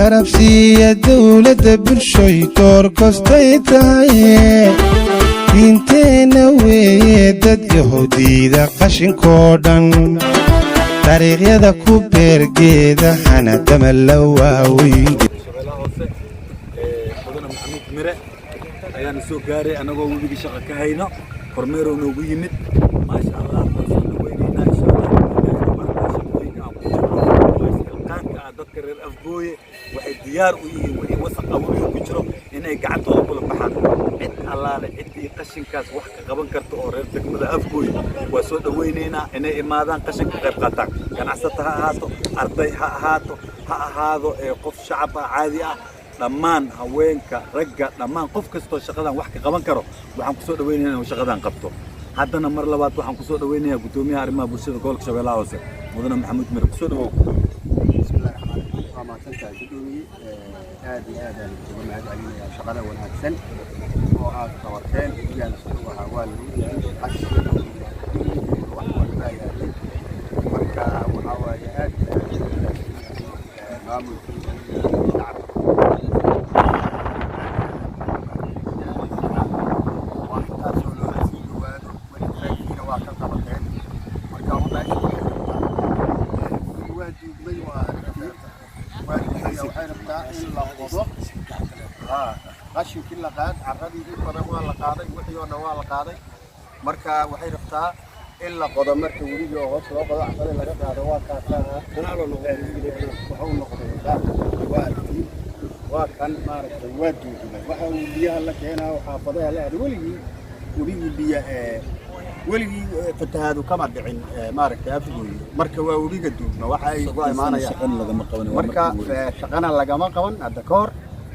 garabsiiya dawladda bulshoy door kastay tahay diinteena weeye dad yahuudiida qashinkoo dhan dariiqyada ku beergeeda hanadama la waaweyn ayaan soo gaaray anagoo wadiga shaqo ka hayno kormeero noogu yimid maasha Allah dadka reer Afgooye waxay diyaar u yihiin wixii wasaq webiga ku jiro inay gacantooda kula baxaan cid allaale cidii qashinkaas wax ka qaban karto oo reer degmada Afgooye waa soo dhaweyneynaa inay imaadaan qashinka qayb qaataan ganacsato ha ahaato arday ha ahaado qof shacab caadi ah dhammaan haweenka ragga dhammaan qof kastoo shaqadan wax ka qaban karo waxaan ku soo dhaweynaynaa inuu shaqadan qabto haddana mar labaad waxaan ku soo dhaweynayaa gudoomiyaha arrimaha bulshada gobolka Shabeellaha Hoose mudane maxamuud mir ku soo dhawow هذه الجماعة العلمية شغلة والأحسن وهذا طورتين يعني سووها والدي أشهر والباقي مركا وحوايات معمول الشعب واحتاجوا له عزيز والتراكين واكل طورتين مركا وباقي الوادي مجموعة قشن كل قاد عرضي بدن waa la qaaday wixiina waa la qaaday marka waxay rabtaa in la qodo marka wariga hoos loo qodo afar laga qaado waa ka taana wuxuu noqday waa kan maaragtay waa duuday waxa uu biyaha la keenaa xaafadaha la waligi wariga biyaha waligi fatahaadu kama dhicin maaragtay Afgooye marka waa wariga duubna waxa ay ku imaanayaan marka shaqana lagama qaban hadda ka hor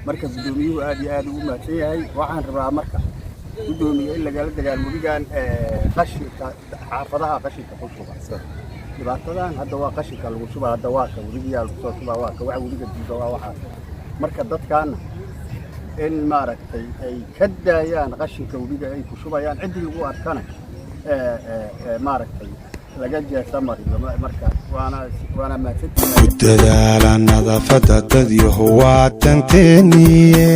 marka gudoomiyuhu aad iyo aad ugu mahadsan yahay waxaan rabaa marka gudoomiye in laga dagaal warigan qashinka xaafadaha qashinka ku shuba dhibaatadan hadda waa qashinka lagu shuba hadda waa ka wariga lagu soo shuba waa ka waxa wariga duuba waa waxa marka dadkan in maaragtay ay ka daayaan qashinka wariga ay ku shubayaan cidii ugu arkana maaragtay laga jeesamar marka waana maasintay dadaala nadaafada dad waa tanteeniye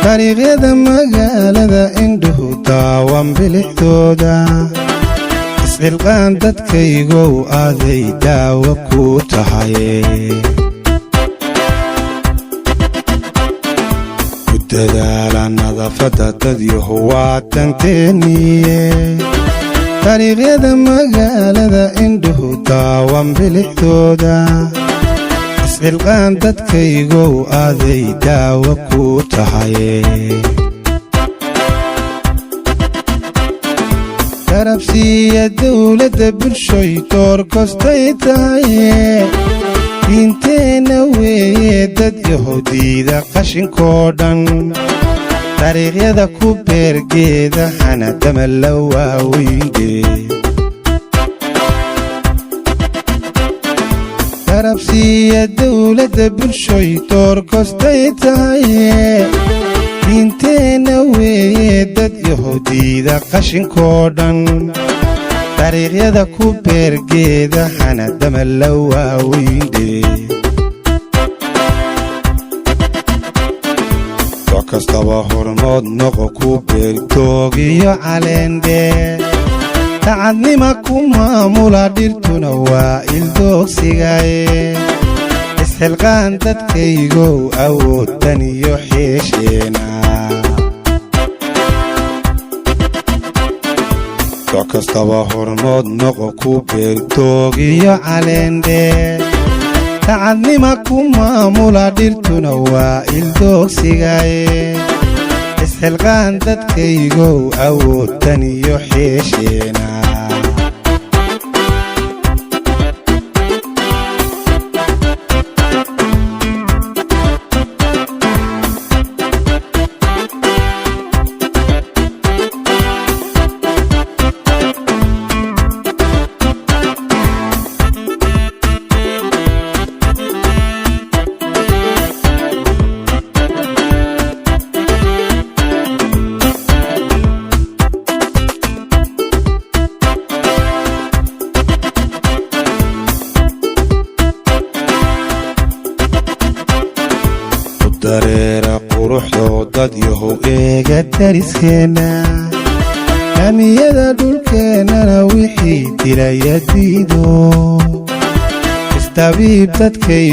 dariiqyada magaalada indhuhu daawan bilixdooda isxilqaan dadkaygow aaday daawo ku tahay dadaala nadaafada dad waa tanteeniye dariiqyada magaalada indhuhu daawan bilixdooda isxilqaan dadkaygow aaday daawo ku tahay garabsiiya dawladda bulshoy door kastay tahay diinteena weeye dad yahuudiida qashinkoo dhan dariiqyada ku beergeeda hanadama la waaweynde garabsiiya dawladda bulshoy door kastay tahay diinteena weeye dad yahuudiida qashinkoo dhan dariiqyada ku beergeeda hanadama la waaweynde kastaba hormood noqo ku beertoogiyo caleendheer tacadnima ku maamula dhirtuna waa ildoogsigaye isxilqaan dadkaygow awooddan iyo xeesheena kastaba hormood noqo ku beertoogiyo caleendheer tacadnima ku maamula dhirtuna waa ildoogsigaye isxilqaan dadkaygow awooddan iyo xeesheena dareera quruxdoo dad yahow eega dariskeena amiyada dhulkeennana wixii dilaya diido istabiib dadkay